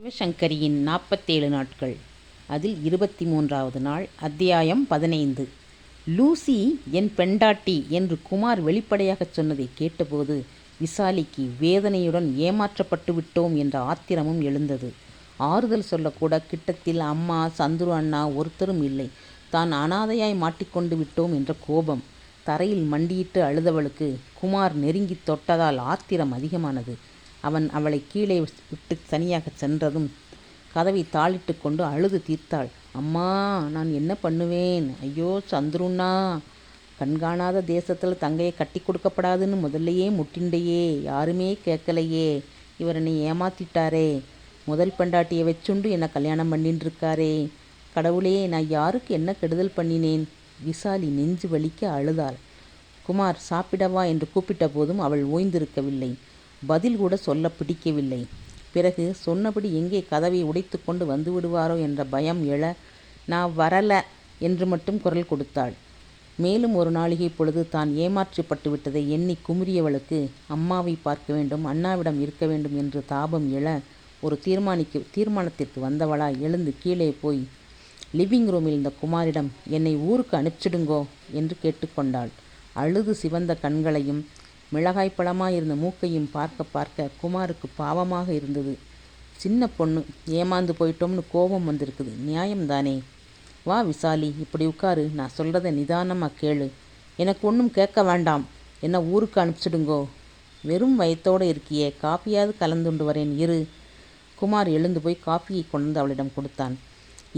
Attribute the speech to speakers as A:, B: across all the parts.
A: சிவசங்கரியின் 47 நாட்கள். அதில் 23வது நாள். அத்தியாயம் 15. லூசி என் பெண்டாட்டி என்று குமார் வெளிப்படையாகச் சொன்னதை கேட்டபோது விசாலிக்கு வேதனையுடன் ஏமாற்றப்பட்டு விட்டோம் என்ற ஆத்திரமும் எழுந்தது. ஆறுதல் சொல்லக்கூட கிட்டத்தில் அம்மா, சந்துரு அண்ணா ஒருத்தரும் இல்லை. தான் அனாதையாய் மாட்டிக்கொண்டு விட்டோம் என்ற கோபம். தரையில் மண்டியிட்டு அழுதவளுக்கு குமார் நெருங்கி தொட்டதால் ஆத்திரம் அதிகமானது. அவன் அவளை கீழே விட்டு தனியாக சென்றதும் கதவை தாளிட்டு கொண்டு அழுது தீர்த்தாள். அம்மா, நான் என்ன பண்ணுவேன்? ஐயோ சந்துருண்ணா, கண்காணாத தேசத்தில் தங்கையை கட்டி கொடுக்கப்படாதுன்னு முதல்லையே முட்டிண்டையே, யாருமே கேட்கலையே. இவர் என்னை ஏமாத்திட்டாரே. முதல் பெண்டாட்டியை வச்சுண்டு என்னை கல்யாணம் பண்ணின்னு இருக்காரே. கடவுளே, நான் யாருக்கு என்ன கெடுதல் பண்ணினேன்? விசாலி நெஞ்சு வலிக்க அழுதாள். குமார் சாப்பிடவா என்று கூப்பிட்ட போதும் அவள் ஓய்ந்திருக்கவில்லை. பதில் கூட சொல்ல பிடிக்கவில்லை. பிறகு சொன்னபடி எங்கே கதவை உடைத்து கொண்டு வந்து விடுவாரோ என்ற பயம் எழ, நான் வரல என்று மட்டும் குரல் கொடுத்தாள். மேலும் ஒரு நாளிகை பொழுது தான் ஏமாற்றப்பட்டு விட்டதை எண்ணி குமுறியவளுக்கு அம்மாவை பார்க்க வேண்டும், அண்ணாவிடம் இருக்க வேண்டும் என்று தாபம் எழ, ஒரு தீர்மானத்திற்கு வந்தவளாய் எழுந்து கீழே போய் லிவிங் ரூமில் இருந்த குமாரிடம் என்னை ஊருக்கு அனுப்பிச்சிடுங்கோ என்று கேட்டுக்கொண்டாள். அழுது சிவந்த கண்களையும் மிளகாய்ப்பழமாயிருந்த மூக்கையும் பார்க்க பார்க்க குமாருக்கு பாவமாக இருந்தது. சின்ன பொண்ணு, ஏமாந்து போயிட்டோம்னு கோபம் வந்திருக்குது. நியாயம்தானே? வா விசாலி, இப்படி உட்காரு. நான் சொல்கிறத நிதானமாக கேளு. எனக்கு ஒன்றும் கேட்க வேண்டாம். என்ன ஊருக்கு அனுப்பிச்சிடுங்கோ. வெறும் வயத்தோடு இருக்கியே, காப்பியாவது கலந்துண்டு வரேன் இரு. குமார் எழுந்து போய் காப்பியை கொண்டு அவளிடம் கொடுத்தான்.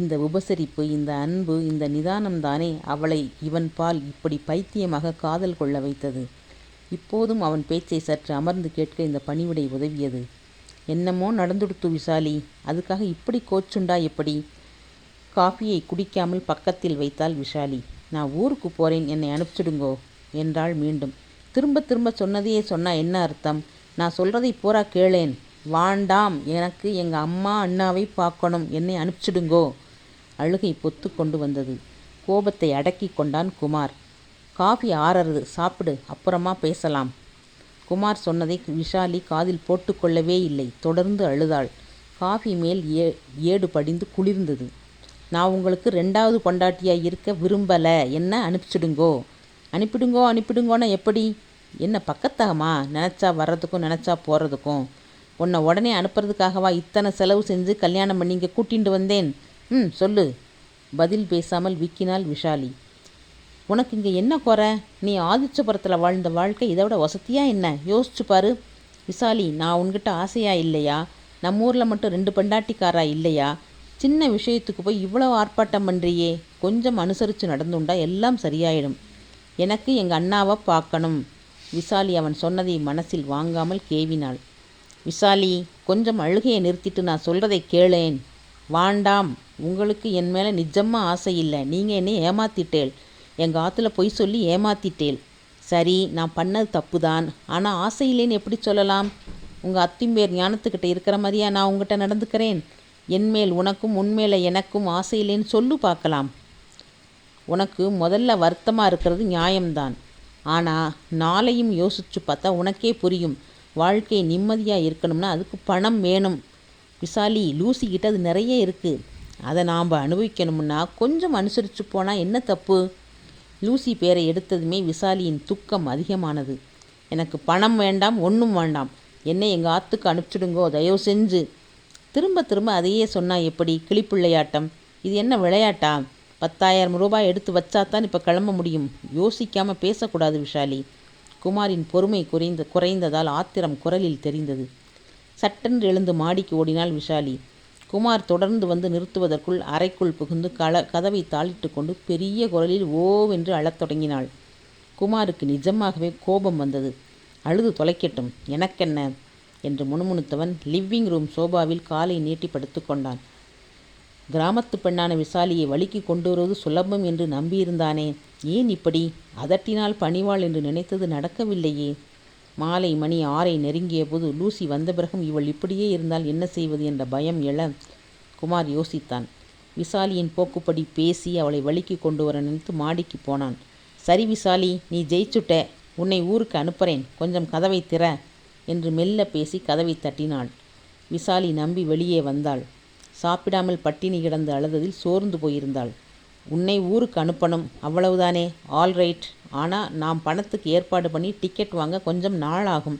A: இந்த உபசரிப்பு, இந்த அன்பு, இந்த நிதானம்தானே அவளை இவன் பால் இப்படி பைத்தியமாக காதல் கொள்ள வைத்தது. இப்போதும் அவன் பேச்சை சற்று அமர்ந்து கேட்க இந்த பணிவிடை உதவியது. என்னமோ நடந்துடுத்து விசாலி, அதுக்காக இப்படி கோச்சுண்டா எப்படி? காஃபியை குடிக்காமல் பக்கத்தில் வைத்தாள் விஷாலி. நான் ஊருக்கு போகிறேன், என்னை அனுப்பிச்சிடுங்கோ என்றாள் மீண்டும். திரும்ப திரும்ப சொன்னதையே சொன்னா என்ன அர்த்தம்? நான் சொல்கிறதை பூரா கேளேன். வாண்டாம், எனக்கு எங்கள் அம்மா அண்ணாவை பார்க்கணும், என்னை அனுப்பிச்சிடுங்கோ. அழுகை பொத்து கொண்டு வந்தது. கோபத்தை அடக்கி கொண்டான் குமார். காஃபி ஆறறது, சாப்பிடு, அப்புறமா பேசலாம். குமார் சொன்னதை விஷாலி காதில் போட்டுக்கொள்ளவே இல்லை. தொடர்ந்து அழுதாள். காஃபி மேல் ஏடு படிந்து குளிர்ந்தது. நான் உங்களுக்கு 2வது பொண்டாட்டியாக இருக்க விரும்பலை, என்ன அனுப்பிச்சிடுங்கோ. அனுப்பிடுங்கோ அனுப்பிடுங்கோன்னா எப்படி? என்ன பக்கத்தாகமா? நினச்சா வர்றதுக்கும் நினச்சா போகிறதுக்கும். உன்னை உடனே அனுப்புறதுக்காகவா இத்தனை செலவு செஞ்சு கல்யாணம் பண்ணி இங்கே கூட்டிகிட்டு வந்தேன்? சொல்லு. பதில் பேசாமல் விக்கினாள் விஷாலி. உனக்கு இங்கே என்ன குறை? நீ ஆதிச்சபுரத்தில் வாழ்ந்த வாழ்க்கை இதை விட வசதியா என்ன? யோசிச்சு பாரு. விசாலி, நான் உன்கிட்ட ஆசையா இல்லையா? நம்ம ஊரில் மட்டும் 2 பெண்டாட்டிக்காரா இல்லையா? சின்ன விஷயத்துக்கு போய் இவ்வளோ ஆர்ப்பாட்டம் பண்ணுறியே. கொஞ்சம் அனுசரித்து நடந்துண்டா எல்லாம் சரியாயிடும். எனக்கு எங்கள் அண்ணாவை பார்க்கணும். விசாலி அவன் சொன்னதை மனசில் வாங்காமல் கேவினாள். விசாலி, கொஞ்சம் அழுகையை நிறுத்திட்டு நான் சொல்கிறதை கேளேன். வாண்டாம், உங்களுக்கு என் மேலே நிஜமாக ஆசை இல்லை. நீங்கள் என்னை ஏமாத்திட்டேள். எங்கள் ஆற்றுல பொய் சொல்லி ஏமாத்திட்டேள். சரி, நான் பண்ணது தப்பு தான். ஆனால் ஆசையிலேன்னு எப்படி சொல்லலாம்? உங்கள் அத்திம்பேர் ஞானத்துக்கிட்ட இருக்கிற மாதிரியா நான் உங்ககிட்ட நடந்துக்கிறேன்? என்மேல் உனக்கும் உன்மேல எனக்கும் ஆசையிலேன்னு சொல்லு பார்க்கலாம். உனக்கு முதல்ல வருத்தமாக இருக்கிறது நியாயம்தான். ஆனால் நாளையும் யோசிச்சு பார்த்தா உனக்கே புரியும். வாழ்க்கை நிம்மதியாக இருக்கணும்னா அதுக்கு பணம் வேணும். விசாலி, லூசிக்கிட்ட அது நிறைய இருக்குது. அதை நாம் அனுபவிக்கணும்னா கொஞ்சம் அனுசரித்து போனால் என்ன தப்பு? லூசி பேரை எடுத்ததுமே விசாலியின் துக்கம் அதிகமானது. எனக்கு பணம் வேண்டாம், ஒன்றும் வேண்டாம். என்னை எங்கள் ஆற்றுக்கு அனுப்பிச்சிடுங்கோ தயவு செஞ்சு. திரும்ப திரும்ப அதையே சொன்னால் எப்படி? கிளிப்பிள்ளையாட்டம். இது என்ன விளையாட்டா? 10,000 ரூபாய் எடுத்து வச்சாத்தான் இப்போ கிளம்ப முடியும். யோசிக்காமல் பேசக்கூடாது விஷாலி. குமாரின் பொறுமை குறைந்ததால் ஆத்திரம் குரலில் தெரிந்தது. சட்டென்று எழுந்து மாடிக்கு ஓடினாள் விஷாலி. குமார் தொடர்ந்து வந்து நிறுத்துவதற்குள் அறைக்குள் புகுந்து கதவை தாளிட்டு கொண்டு பெரிய குரலில் ஓவென்று அழத் தொடங்கினாள். குமாருக்கு நிஜமாகவே கோபம் வந்தது. அழுது தொலைக்கட்டும், எனக்கென்ன என்று முணுமுணுத்தவன் லிவிங் ரூம் சோபாவில் காலை நீட்டி படுத்து கொண்டான். கிராமத்து பெண்ணான விசாலியை வழிக்கு கொண்டு வருவது சுலபம் என்று நம்பியிருந்தானே, ஏன் இப்படி அதட்டினால் பணிவாள் என்று நினைத்தது நடக்கவில்லையே. மாலை மணி 6 நெருங்கிய போது லூசி வந்த பிறகும் இவள் இப்படியே இருந்தால் என்ன செய்வது என்ற பயம் எழ குமார் யோசித்தான். விசாலியின் போக்குப்படி பேசி அவளை வழிக்கு கொண்டு வர நினைத்து மாடிக்கு போனான். சரி விசாலி, நீ ஜெயிச்சுட்ட. உன்னை ஊருக்கு அனுப்புகிறேன். கொஞ்சம் கதவை திற என்று மெல்ல பேசி கதவை தட்டினாள். விசாலி நம்பி வெளியே வந்தாள். சாப்பிடாமல் பட்டினி கிடந்து அழுததில் சோர்ந்து போயிருந்தாள். உன்னை ஊருக்கு அனுப்பணும், அவ்வளவுதானே? ஆல்ரைட். ஆனால் நாம் பணத்துக்கு ஏற்பாடு பண்ணி டிக்கெட் வாங்க கொஞ்சம் நாள் ஆகும்.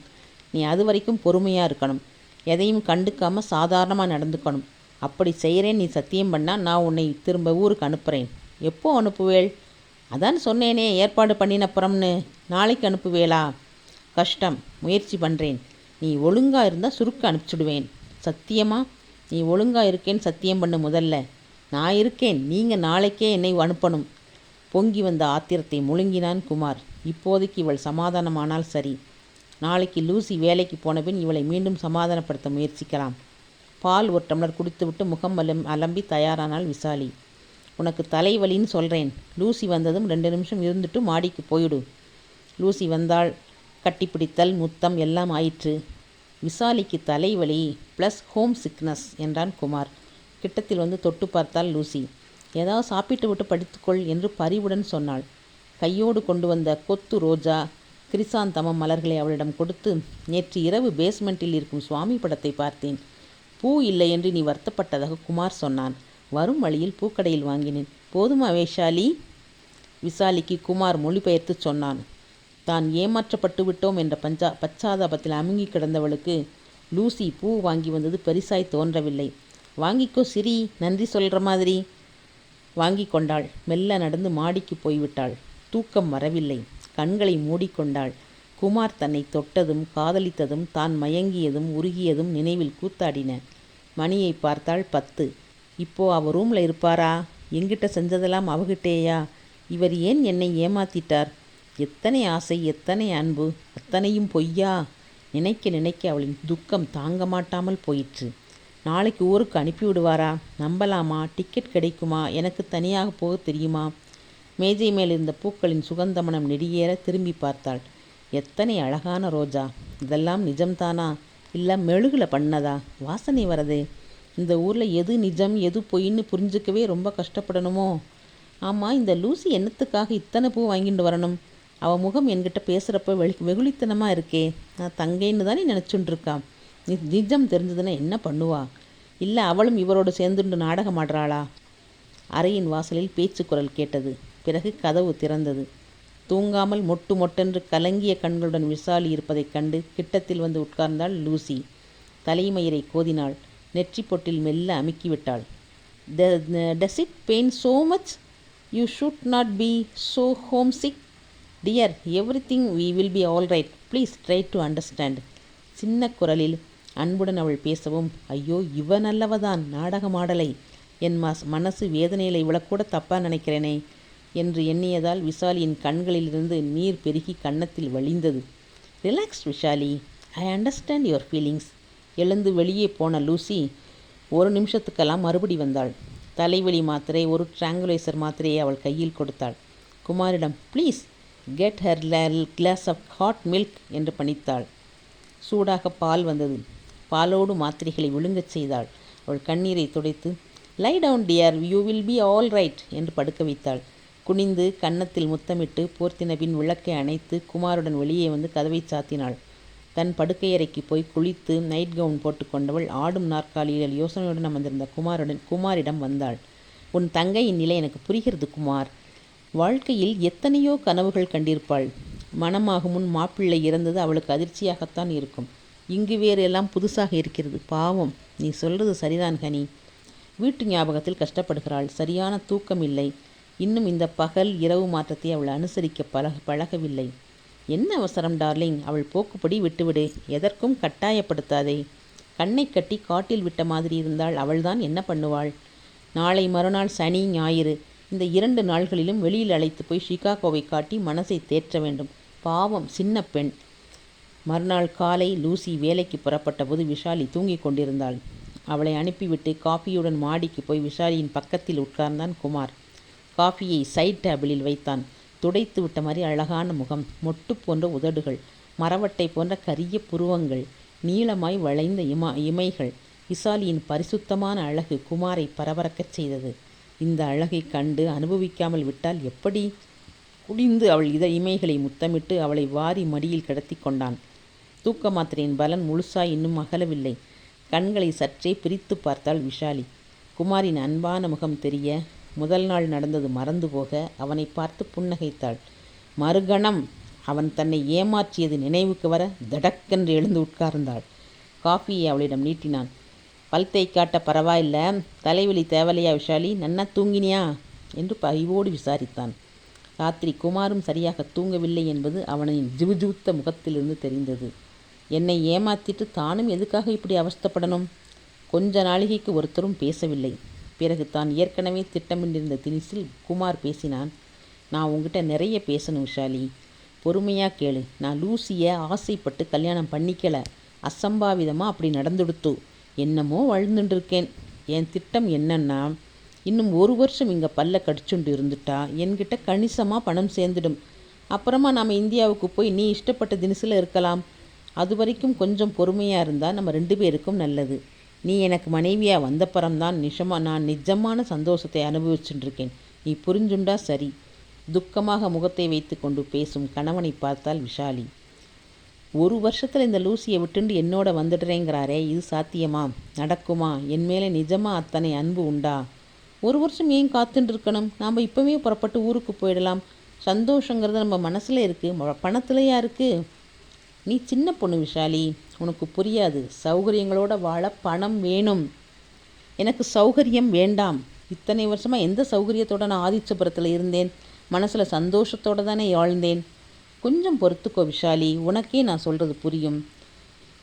A: நீ அது வரைக்கும் பொறுமையாக இருக்கணும். எதையும் கண்டுக்காமல் சாதாரணமாக நடந்துக்கணும். அப்படி செய்கிறேன் நீ சத்தியம் பண்ணால் நான் உன்னை திரும்ப ஊருக்கு அனுப்புகிறேன். எப்போ அனுப்புவேள்? அதான் சொன்னேனே, ஏற்பாடு பண்ணினப்புறம்னு. நாளைக்கு அனுப்புவேளா? கஷ்டம், முயற்சி பண்ணுறேன். நீ ஒழுங்காக இருந்தால் சுருக்க அனுப்பிச்சுடுவேன். சத்தியமா? நீ ஒழுங்காக இருக்கேன்னு சத்தியம் பண்ணு முதல்ல. நான் இருக்கேன், நீங்கள் நாளைக்கே என்னை அனுப்பணும். பொங்கி வந்த ஆத்திரத்தை முழுங்கினான் குமார். இப்போதைக்கு இவள் சமாதானமானால் சரி. நாளைக்கு லூசி வேலைக்கு போனபின் இவளை மீண்டும் சமாதானப்படுத்த முயற்சிக்கலாம். பால் ஒரு டம்ளர் குடித்துவிட்டு முகம் அலம்பி தயாரானாள் விசாலி. உனக்கு தலைவலின்னு சொல்கிறேன். லூசி வந்ததும் 2 நிமிஷம் இருந்துட்டு மாடிக்கு போயிடு. லூசி வந்தாள். கட்டிப்பிடித்தல், முத்தம் எல்லாம் ஆயிற்று. விசாலிக்கு தலைவலி ப்ளஸ் ஹோம் சிக்னஸ் என்றான் குமார். கிட்டத்தில் வந்து தொட்டு பார்த்தாள் லூசி. ஏதாவது சாப்பிட்டு விட்டு படித்துக்கொள் என்று பரிவுடன் சொன்னாள். கையோடு கொண்டு வந்த கொத்து ரோஜா, கிரிசாந்தமம் மலர்களை அவளிடம் கொடுத்து, நேற்று இரவு பேஸ்மெண்ட்டில் இருக்கும் சுவாமி படத்தை பார்த்தேன். பூ இல்லை என்று நீ வருத்தப்பட்டதாக குமார் சொன்னான். வரும் வழியில் பூக்கடையில் வாங்கினேன். போதுமா வைஷாலி? விசாலிக்கு குமார் மொழிபெயர்த்து சொன்னான். தான் ஏமாற்றப்பட்டு விட்டோம் என்ற பச்சாதாபத்தில் அமுங்கி கிடந்தவளுக்கு லூசி பூ வாங்கி வந்தது பெரிசாய் தோன்றவில்லை. வாங்கிக்கோ சிரி, நன்றி சொல்கிற மாதிரி. வாங்கி கொண்டாள். மெல்ல நடந்து மாடிக்கு போய்விட்டாள். தூக்கம் வரவில்லை. கண்களை மூடிக்கொண்டாள். குமார் தன்னை தொட்டதும் காதலித்ததும் தான் மயங்கியதும் உருகியதும் நினைவில் கூத்தாடின. மணியை பார்த்தாள் 10. இப்போ அவ ரூமில் இருப்பாரா? எங்கிட்ட செஞ்சதெல்லாம் அவகிட்டேயா? இவர் ஏன் என்னை ஏமாத்திட்டார்? எத்தனை ஆசை, எத்தனை அன்பு, அத்தனையும் பொய்யா? நினைக்க நினைக்க அவளின் துக்கம் தாங்க மாட்டாமல் போயிற்று. நாளைக்கு ஊருக்கு அனுப்பிவிடுவாரா? நம்பலாமா? டிக்கெட் கிடைக்குமா? எனக்கு தனியாக போக தெரியுமா? மேஜை மேல் இருந்த பூக்களின் சுகந்தமனம் நெடியேற திரும்பி பார்த்தாள். எத்தனை அழகான ரோஜா! இதெல்லாம் நிஜம்தானா, இல்லை மெழுகில் பண்ணதா? வாசனை வரதே. இந்த ஊரில் எது நிஜம் எது பொய்ன்னு புரிஞ்சுக்கவே ரொம்ப கஷ்டப்படணுமோ? ஆமாம், இந்த லூசி என்னத்துக்காக இத்தனை பூ வாங்கிட்டு வரணும்? அவள் முகம் என்கிட்ட பேசுகிறப்ப வெகுளித்தனமாக இருக்கே. நான் தங்கைன்னு தானே நினச்சுட்டுருக்கா. நிஜம் தெரிஞ்சதுன்னா என்ன பண்ணுவா? இல்லை அவளும் இவரோடு சேர்ந்துண்டு நாடகம் ஆடுறாளா? அறையின் வாசலில் பேச்சு குரல் கேட்டது. பிறகு கதவு திறந்தது. தூங்காமல் மொட்டு மொட்டென்று கலங்கிய கண்களுடன் விசாலி இருப்பதைக் கண்டு கிட்டத்தில் வந்து உட்கார்ந்தாள் லூசி. தலைமயிரை கோதினாள். நெற்றி பொட்டில் மெல்ல அமுக்கிவிட்டாள். Does it pain so much? You should not be so homesick. Dear, everything will be all right. Please try to understand. சின்ன குரலில் அன்புடன் அவள் பேசவும், ஐயோ இவன் அல்லவதான் நாடகமாடலை. என் மனசு வேதனையில் இவளக்கூட தப்பாக நினைக்கிறேனே என்று எண்ணியதால் விசாலியின் கண்களிலிருந்து நீர் பெருகி கன்னத்தில் வழிந்தது. Relax Vishali, I understand your feelings. எழுந்து வெளியே போன லூசி 1 நிமிஷத்துக்கெல்லாம் மறுபடி வந்தாள். தலைவலி மாத்திரை, ஒரு ட்ராங்குலைசர் மாத்திரையை அவள் கையில் கொடுத்தாள். குமாரிடம், please get her glass of hot milk என்று பணித்தாள். சூடாக பால் வந்தது. பாலோடு மாத்திரைகளை விழுங்கச் செய்தாள். அவள் கண்ணீரை துடைத்து, lie down dear, you will be all right என்று படுக்க வைத்தாள். குனிந்து கன்னத்தில் முத்தமிட்டு போர்த்தின பின் விளக்கை அணைத்து குமாருடன் வெளியே வந்து கதவை சாத்தினாள். தன் படுக்கையறைக்கு போய் குளித்து நைட் கவுன் போட்டுக்கொண்டவள் ஆடும் நாற்காலியில் யோசனையுடன் அமர்ந்திருந்த குமாரிடம் வந்தாள். உன் தங்கையின் நிலை எனக்கு புரிகிறது குமார். வாழ்க்கையில் எத்தனையோ கனவுகள் கண்டிருப்பாள். மணமாகும் முன் மாப்பிள்ளை இறந்தது அவளுக்கு அதிர்ச்சியாகத்தான் இருக்கும். இங்கு வேறு எல்லாம் புதுசாக இருக்கிறது. பாவம், நீ சொல்கிறது சரிதான் ஹனி. வீட்டு ஞாபகத்தில் கஷ்டப்படுகிறாள். சரியான தூக்கம் இல்லை. இன்னும் இந்த பகல் இரவு மாற்றத்தை அவள் அனுசரிக்க பழகவில்லை. என்ன அவசரம் டார்லிங், அவள் போக்குப்படி விட்டுவிடு. எதற்கும் கட்டாயப்படுத்தாதே. கண்ணை கட்டி காட்டில் விட்ட மாதிரி இருந்தால் அவள்தான் என்ன பண்ணுவாள்? நாளை மறுநாள் சனி ஞாயிறு. இந்த 2 நாள்களிலும் வெளியில் அழைத்து போய் ஷிகாகோவை காட்டி மனசை தேற்ற வேண்டும். பாவம், சின்ன பெண். மறுநாள் காலை லூசி வேலைக்கு புறப்பட்ட போது விஷாலி தூங்கிக் கொண்டிருந்தாள். அவளை அனுப்பிவிட்டு காஃபியுடன் மாடிக்கு போய் விஷாலியின் பக்கத்தில் உட்கார்ந்தான் குமார். காஃபியை சைட் டேபிளில் வைத்தான். துடைத்து விட்ட மாதிரி அழகான முகம், மொட்டு போன்ற உதடுகள், மரவட்டை போன்ற கரிய புருவங்கள், நீளமாய் வளைந்த இமைகள். விசாலியின் பரிசுத்தமான அழகு குமாரை பரபரக்கச் செய்தது. இந்த அழகை கண்டு அனுபவிக்காமல் விட்டால் எப்படி? குடிந்து அவள் இமைகளை முத்தமிட்டு அவளை வாரி மடியில் கிடத்தி கொண்டான். தூக்க மாத்திரையின் பலன் முழுசாய் இன்னும் அகலவில்லை. கண்களை சற்றே பிரித்து பார்த்தாள் விஷாலி. குமாரின் அன்பான முகம் தெரிய முதல் நாள் நடந்தது மறந்து போக அவனை பார்த்து புன்னகைத்தாள். மறுகணம் அவன் தன்னை ஏமாற்றியது நினைவுக்கு வர தடக்கென்று எழுந்து உட்கார்ந்தாள். காஃபியை அவளிடம் நீட்டினான். பல்த்தை காட்ட பரவாயில்ல, தலைவலி தேவலையா விஷாலி, நன்னா தூங்கினியா என்று பரிவோடு விசாரித்தான். ராத்திரி குமாரும் சரியாக தூங்கவில்லை என்பது அவனின் ஜிவுஜூத்த முகத்திலிருந்து தெரிந்தது. என்னை ஏமாத்திட்டு தானும் எதுக்காக இப்படி அவஸ்தப்படணும்? கொஞ்ச நாளிகைக்கு ஒருத்தரும் பேசவில்லை. பிறகு தான் ஏற்கனவே திட்டமிட்டிருந்த திணிசில் குமார் பேசினான். நான் உங்ககிட்ட நிறைய பேசணும் விஷாலி, பொறுமையாக கேளு. நான் லூசியை ஆசைப்பட்டு கல்யாணம் பண்ணிக்கல, அசம்பாவிதமாக அப்படி நடந்துடுத்து. என்னமோ வாழ்ந்துட்டுருக்கேன். என் திட்டம் என்னன்னா, இன்னும் 1 வருஷம் இங்கே பல்ல கடிச்சுண்டு இருந்துட்டா என்கிட்ட கணிசமாக பணம் சேர்ந்துடும். அப்புறமா நாம் இந்தியாவுக்கு போய் நீ இஷ்டப்பட்ட தினசில் இருக்கலாம். அது வரைக்கும் கொஞ்சம் பொறுமையாக இருந்தால் நம்ம 2 பேருக்கும் நல்லது. நீ எனக்கு மனைவியாக வந்தப்புறம்தான் நான் நிஜமான சந்தோஷத்தை அனுபவிச்சுட்டுருக்கேன். நீ புரிஞ்சுண்டா சரி. துக்கமாக முகத்தை வைத்து கொண்டு பேசும் கணவனை பார்த்தால் விஷாலி. 1 வருஷத்தில் இந்த லூசியை விட்டுண்டு என்னோட வந்துடுறேங்கிறாரே, இது சாத்தியமா? நடக்குமா? என் மேலே நிஜமாக அத்தனை அன்பு உண்டா? 1 வருஷம் ஏன் காத்துட்டு இருக்கணும்? நாம் இப்போவே புறப்பட்டு ஊருக்கு போயிடலாம். சந்தோஷங்கிறது நம்ம மனசில் இருக்குது, பணத்துலையா இருக்குது? நீ சின்ன பொண்ணு விஷாலி, உனக்கு புரியாது. சௌகரியங்களோட வாழ பணம் வேணும். எனக்கு சௌகரியம் வேண்டாம். இத்தனை வருஷமாக எந்த சௌகரியத்தோடு நான் ஆதிச்சபுரத்தில் இருந்தேன்? மனசில் சந்தோஷத்தோடு தானே வாழ்ந்தேன். கொஞ்சம் பொறுத்துக்கோ விஷாலி, உனக்கே நான் சொல்கிறது புரியும்.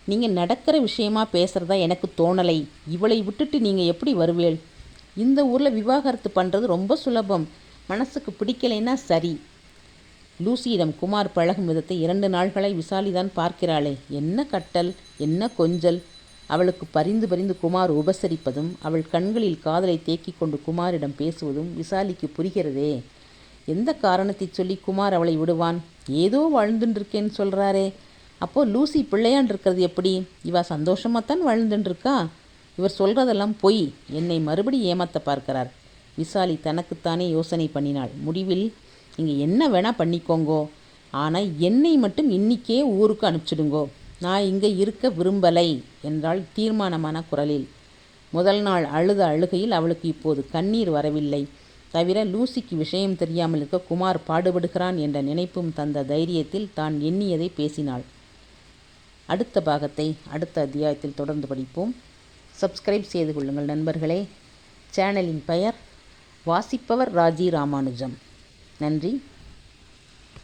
A: நீங்கள் நடக்கிற விஷயமா பேசுகிறதா எனக்கு தோணலை. இவளை விட்டுட்டு நீங்கள் எப்படி வருவேள்? இந்த ஊரில் விவாகரத்து பண்ணுறது ரொம்ப சுலபம். மனசுக்கு பிடிக்கலைன்னா சரி. லூசியிடம் குமார் பழகும் விதத்தை 2 நாள்களை விசாலிதான் பார்க்கிறாளே. என்ன கட்டல், என்ன கொஞ்சல். அவளுக்கு பரிந்து பரிந்து குமார் உபசரிப்பதும் அவள் கண்களில் காதலை தேக்கி கொண்டு குமாரிடம் பேசுவதும் விசாலிக்கு புரிகிறதே. எந்த காரணத்தை சொல்லி குமார் அவளை விடுவான்? ஏதோ வாழ்ந்துட்டுருக்கேன்னு சொல்கிறாரே. அப்போது லூசி பிள்ளையான் இருக்கிறது எப்படி? இவ சந்தோஷமாகத்தான் வாழ்ந்துட்டுருக்கா. இவர் சொல்கிறதெல்லாம் பொய். என்னை மறுபடி ஏமாற்ற பார்க்கிறார். விசாலி தனக்குத்தானே யோசனை பண்ணினாள். முடிவில், நீங்கள் என்ன வேணால் பண்ணிக்கோங்கோ, ஆனால் என்னை மட்டும் இன்னிக்கே ஊருக்கு அனுப்பிச்சிடுங்கோ. நான் இங்கே இருக்க விரும்பலை என்றாள் தீர்மானமான குரலில். முதல் நாள் அழுத அழுகையில் அவளுக்கு இப்போது கண்ணீர் வரவில்லை. தவிர லூசிக்கு விஷயம் தெரியாமல் இருக்க குமார் பாடுபடுகிறான் என்ற நினைப்பும் தந்த தைரியத்தில் தான் எண்ணியதை பேசினாள். அடுத்த பாகத்தை அடுத்த அத்தியாயத்தில் தொடர்ந்து படிப்போம். சப்ஸ்கிரைப் செய்து கொள்ளுங்கள் நண்பர்களே. சேனலின் பெயர் வாசிப்பவர் ராஜி ராமானுஜம். நன்றி.